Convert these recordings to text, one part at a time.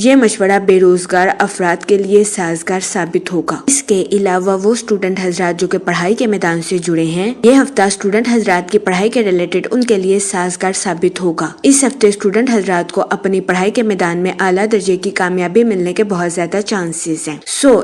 یہ مشورہ بے روزگار افراد کے لیے سازگار ثابت ہوگا۔ اس کے علاوہ وہ اسٹوڈنٹ حضرات جو کہ پڑھائی کے میدان سے جڑے ہیں، یہ ہفتہ اسٹوڈنٹ حضرات کی پڑھائی کے ریلیٹڈ ان کے لیے سازگار ثابت ہوگا۔ اس ہفتے اسٹوڈنٹ حضرات کو اپنی پڑھائی کے میدان میں اعلیٰ درجے کی کامیابی ملنے کے بہت زیادہ چانسز ہیں۔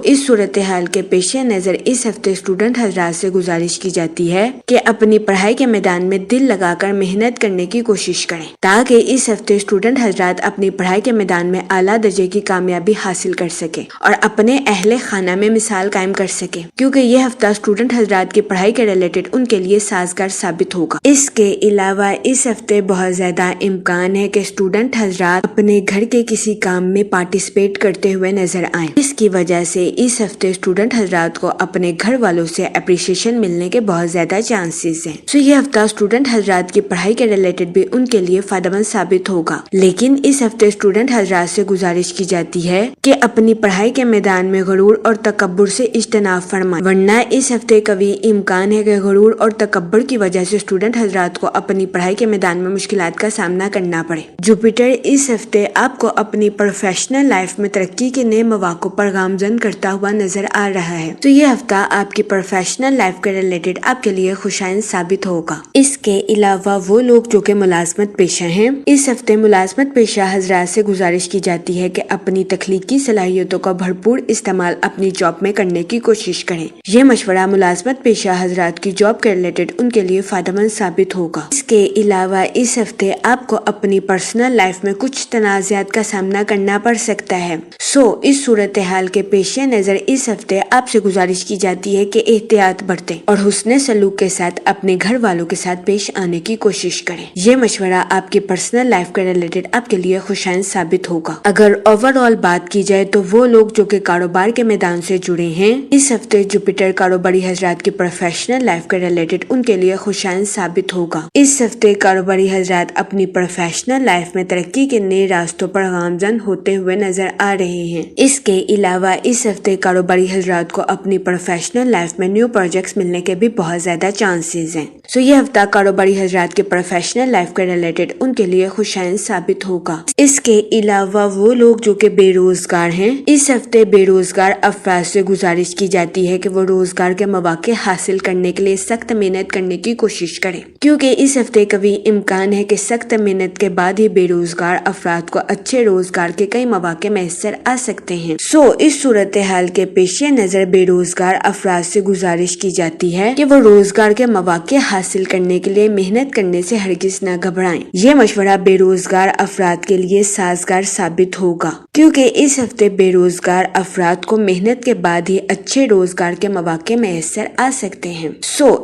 اس صورتحال کے پیش نظر اس ہفتے اسٹوڈنٹ حضرات سے گزارش کی جاتی ہے کہ اپنی پڑھائی کے میدان میں دل لگا کر محنت کرنے کی کوشش کریں تاکہ اس ہفتے اسٹوڈنٹ حضرات اپنی پڑھائی کے میدان میں اعلیٰ درجے کی کامیابی حاصل کر سکیں اور اپنے اہل خانہ میں مثال قائم کر سکیں، کیونکہ یہ ہفتہ اسٹوڈنٹ حضرات کی پڑھائی کے ریلیٹڈ ان کے لیے سازگار ثابت ہوگا۔ اس کے علاوہ اس ہفتے بہت زیادہ امکان ہے کہ اسٹوڈنٹ حضرات اپنے گھر کے کسی کام میں پارٹیسپیٹ کرتے ہوئے نظر آئیں، جس کی وجہ سے اس ہفتے اسٹوڈنٹ حضرات کو اپنے گھر والوں سے اپریشیشن ملنے کے بہت زیادہ چانسز ہیں۔ یہ ہفتہ اسٹوڈنٹ حضرات کی پڑھائی کے ریلیٹڈ بھی ان کے لیے فائدہ مند ثابت ہوگا، لیکن اس ہفتے اسٹوڈنٹ حضرات سے گزارش کی جاتی ہے کہ اپنی پڑھائی کے میدان میں غرور اور تکبر سے اجتناب فرمائیں، ورنہ اس ہفتے قوی امکان ہے کہ غرور اور تکبر کی وجہ سے اسٹوڈنٹ حضرات کو اپنی پڑھائی کے میدان میں مشکلات کا سامنا کرنا پڑے۔ جوپیٹر اس ہفتے آپ کو اپنی پروفیشنل لائف میں ترقی کے نئے مواقع پر گامزن کرتا ہوا نظر آ رہا ہے، تو یہ ہفتہ آپ کی پروفیشنل لائف کے ریلیٹڈ آپ کے لیے خوشائند ثابت ہوگا۔ اس کے علاوہ وہ لوگ جو کہ ملازمت پیشہ ہیں، اس ہفتے ملازمت پیشہ حضرات سے گزارش کی جاتی ہے کہ اپنی تخلیقی صلاحیتوں کا بھرپور استعمال اپنی جاب میں کرنے کی کوشش کریں۔ یہ مشورہ ملازمت پیشہ حضرات کی جاب کے ریلیٹڈ ان کے لیے فائدہ مند ثابت ہوگا۔ اس کے علاوہ اس ہفتے آپ کو اپنی پرسنل لائف میں کچھ تنازعات کا سامنا کرنا پڑ سکتا ہے، اس صورتحال کے پیش نظر اس ہفتے آپ سے گزارش کی جاتی ہے کہ احتیاط برتیں اور حسن سلوک کے ساتھ اپنے گھر والوں کے ساتھ پیش آنے کی کوشش کریں۔ یہ مشورہ آپ کی پرسنل لائف کے ریلیٹڈ آپ کے لیے خوشائند ثابت ہوگا۔ اگر اوور آل بات کی جائے تو وہ لوگ جو کہ کاروبار کے میدان سے جڑے ہیں، اس ہفتے جوپیٹر کاروباری حضرات کی پروفیشنل لائف کے ریلیٹڈ ان کے لیے خوشائند ثابت ہوگا۔ اس ہفتے کاروباری حضرات اپنی پروفیشنل لائف میں ترقی کے نئے راستوں پر گامزن ہوتے ہوئے نظر آ رہے ہیں۔ اس کے علاوہ اس ہفتے کاروباری حضرات کو اپنی پروفیشنل لائف میں نیو پروجیکٹس ملنے کے بھی بہت زیادہ چانسز ہیں۔ یہ ہفتہ کاروباری حضرات کے پروفیشنل لائف کے ریلیٹڈ ان کے لیے خوشائند ثابت ہوگا۔ اس کے علاوہ وہ لوگ جو کہ بے روزگار ہیں، اس ہفتے بے روزگار افراد سے گزارش کی جاتی ہے کہ وہ روزگار کے مواقع حاصل کرنے کے لیے سخت محنت کرنے کی کوشش کریں، کیونکہ اس ہفتے قوی امکان ہے کہ سخت محنت کے بعد ہی بے روزگار افراد کو اچھے روزگار کے کئی مواقع میسر آ سکتے ہیں۔ اس صورتحال کے پیش نظر بے روزگار افراد سے گزارش کی جاتی ہے کہ وہ روزگار کے مواقع حاصل کرنے کے لیے محنت کرنے سے ہرگز نہ گھبرائیں۔ یہ مشورہ بے روزگار افراد کے لیے سازگار ثابت ہوگا، کیونکہ اس ہفتے بے روزگار افراد کو محنت کے بعد ہی اچھے روزگار کے مواقع میسر آ سکتے ہیں۔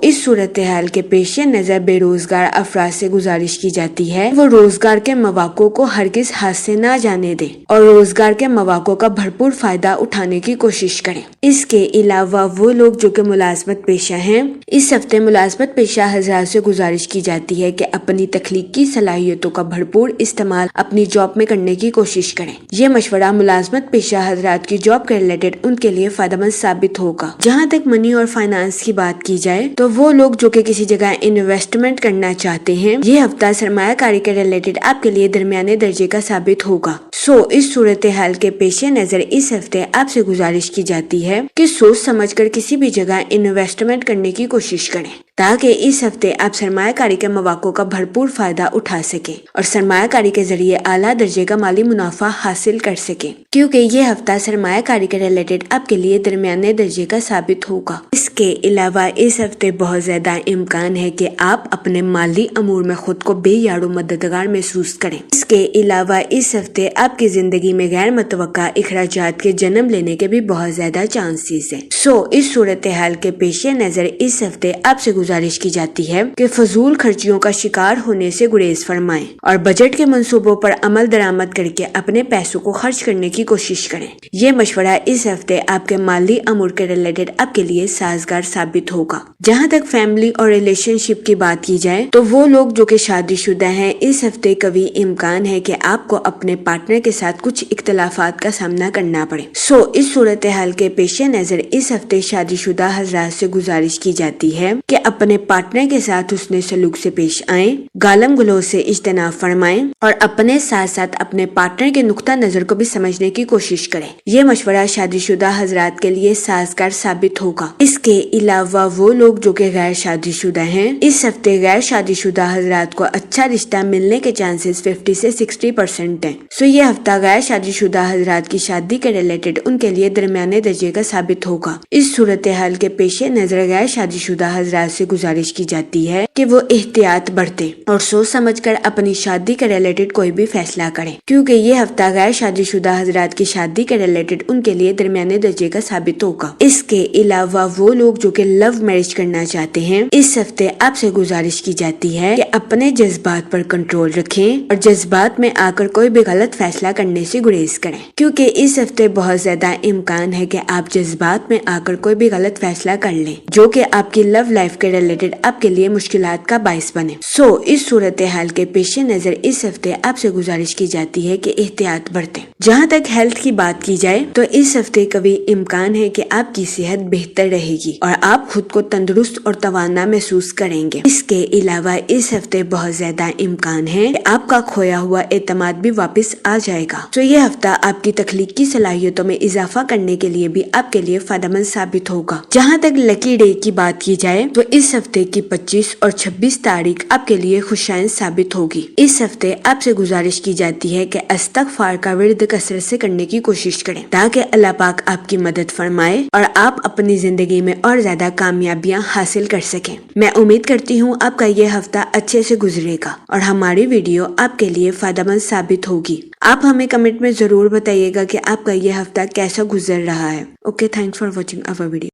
اس صورتحال کے پیش نظر بے روزگار افراد سے گزارش کی جاتی ہے وہ روزگار کے مواقع کو ہرگز ہاتھ سے نہ جانے دیں اور روزگار کے مواقع کا بھرپور فائدہ اٹھانے کی کوشش کریں۔ اس کے علاوہ وہ لوگ جو کہ ملازمت پیشہ ہیں، اس ہفتے ملازمت پیشہ حضرات سے گزارش کی جاتی ہے کہ اپنی تخلیقی صلاحیتوں کا بھرپور استعمال اپنی جاب میں کرنے کی کوشش کریں۔ یہ مشورہ ملازمت پیشہ حضرات کی جاب کے ریلیٹڈ ان کے لیے فائدہ مند ثابت ہوگا۔ جہاں تک منی اور فائنانس کی بات کی جائے تو وہ لوگ جو کہ کسی جگہ انویسٹمنٹ کرنا چاہتے ہیں، یہ ہفتہ سرمایہ کاری کے ریلیٹڈ آپ کے لیے درمیانے درجے کا ثابت ہوگا۔ اس صورتحال کے پیش نظر اس ہفتے آپ سے گزارش کی جاتی ہے کہ سوچ سمجھ کر کسی بھی جگہ انویسٹمنٹ کرنے کی کوشش کریں تاکہ اس ہفتے آپ سرمایہ کاری کے مواقع کا بھرپور فائدہ اٹھا سکیں اور سرمایہ کاری کے ذریعے اعلیٰ درجے کا مالی منافع حاصل کر سکیں، کیونکہ یہ ہفتہ سرمایہ کاری کے ریلیٹڈ آپ کے لیے درمیانے درجے کا ثابت ہوگا۔ اس کے علاوہ اس ہفتے بہت زیادہ امکان ہے کہ آپ اپنے مالی امور میں خود کو بے یار و مددگار محسوس کریں۔ اس کے علاوہ اس ہفتے آپ کی زندگی میں غیر متوقع اخراجات کے جنم لینے کے بھی بہت زیادہ چانسز ہیں۔ اس صورتحال کے پیش نظر اس ہفتے آپ سے گزارش کی جاتی ہے کہ فضول خرچیوں کا شکار ہونے سے گریز فرمائیں اور بجٹ کے منصوبوں پر عمل درآمد کر کے اپنے پیسوں کو خرچ کرنے کی کوشش کریں۔ یہ مشورہ اس ہفتے آپ کے مالی امور کے ریلیٹڈ آپ کے لیے ساز سازگار ثابت ہوگا۔ جہاں تک فیملی اور ریلیشن شپ کی بات کی جائے تو وہ لوگ جو کہ شادی شدہ ہیں، اس ہفتے قوی امکان ہے کہ آپ کو اپنے پارٹنر کے ساتھ کچھ اختلافات کا سامنا کرنا پڑے۔ اس صورتحال کے پیش نظر اس ہفتے شادی شدہ حضرات سے گزارش کی جاتی ہے کہ اپنے پارٹنر کے ساتھ حسن سلوک سے پیش آئیں، گالم گلوچ سے اجتناب فرمائیں اور اپنے ساتھ ساتھ اپنے پارٹنر کے نقطہ نظر کو بھی سمجھنے کی کوشش کریں۔ یہ مشورہ شادی شدہ حضرات کے لیے سازگار ثابت ہوگا۔ اس کے علاوہ وہ لوگ جو کہ غیر شادی شدہ ہیں، اس ہفتے غیر شادی شدہ حضرات کو اچھا رشتہ ملنے کے چانسز 50 سے 60% ہیں۔ یہ ہفتہ غیر شادی شدہ حضرات کی شادی کے ریلیٹڈ ان کے لیے درمیانے درجے کا ثابت ہوگا۔ اس صورتحال کے پیش نظر غیر شادی شدہ حضرات سے گزارش کی جاتی ہے کہ وہ احتیاط برتیں اور سوچ سمجھ کر اپنی شادی کے ریلیٹڈ کوئی بھی فیصلہ کریں، کیونکہ یہ ہفتہ غیر شادی شدہ حضرات کی شادی کے ریلیٹڈ ان کے لیے درمیانے درجے کا ثابت ہوگا۔ اس کے علاوہ وہ لوگ جو کہ لو میرج کرنا چاہتے ہیں، اس ہفتے آپ سے گزارش کی جاتی ہے کہ اپنے جذبات پر کنٹرول رکھیں اور جذبات میں آ کر کوئی بھی غلط فیصلہ کرنے سے گریز کریں، کیونکہ اس ہفتے بہت زیادہ امکان ہے کہ آپ جذبات میں آ کر کوئی بھی غلط فیصلہ کر لیں جو کہ آپ کی لو لائف کے ریلیٹڈ آپ کے لیے مشکلات کا باعث بنے۔ اس صورتحال کے پیش نظر اس ہفتے آپ سے گزارش کی جاتی ہے کہ احتیاط برتیں۔ جہاں تک ہیلتھ کی بات کی جائے تو اس ہفتے قوی امکان ہے کہ آپ کی صحت بہتر رہے گی اور آپ خود کو تندرست اور توانا محسوس کریں گے۔ اس کے علاوہ اس ہفتے بہت زیادہ امکان ہے کہ آپ کا کھویا ہوا اعتماد بھی واپس آ جائے گا۔ یہ ہفتہ آپ کی تخلیقی صلاحیتوں میں اضافہ کرنے کے لیے بھی آپ کے لیے فائدہ مند ثابت ہوگا۔ جہاں تک لکی ڈے کی بات کی جائے تو اس ہفتے کی 25 اور 26 تاریخ آپ کے لیے خوشائن ثابت ہوگی۔ اس ہفتے آپ سے گزارش کی جاتی ہے کہ استغفار کا ورد کثرت سے کرنے کی کوشش کریں تاکہ اللہ پاک آپ کی مدد فرمائے اور آپ اپنی زندگی میں اور زیادہ کامیابیاں حاصل کر سکیں۔ میں امید کرتی ہوں آپ کا یہ ہفتہ اچھے سے گزرے گا اور ہماری ویڈیو آپ کے لیے فائدہ مند ثابت ہوگی۔ آپ ہمیں کمنٹ میں ضرور بتائیے گا کہ آپ کا یہ ہفتہ کیسا گزر رہا ہے۔ Okay, thanks for watching our video.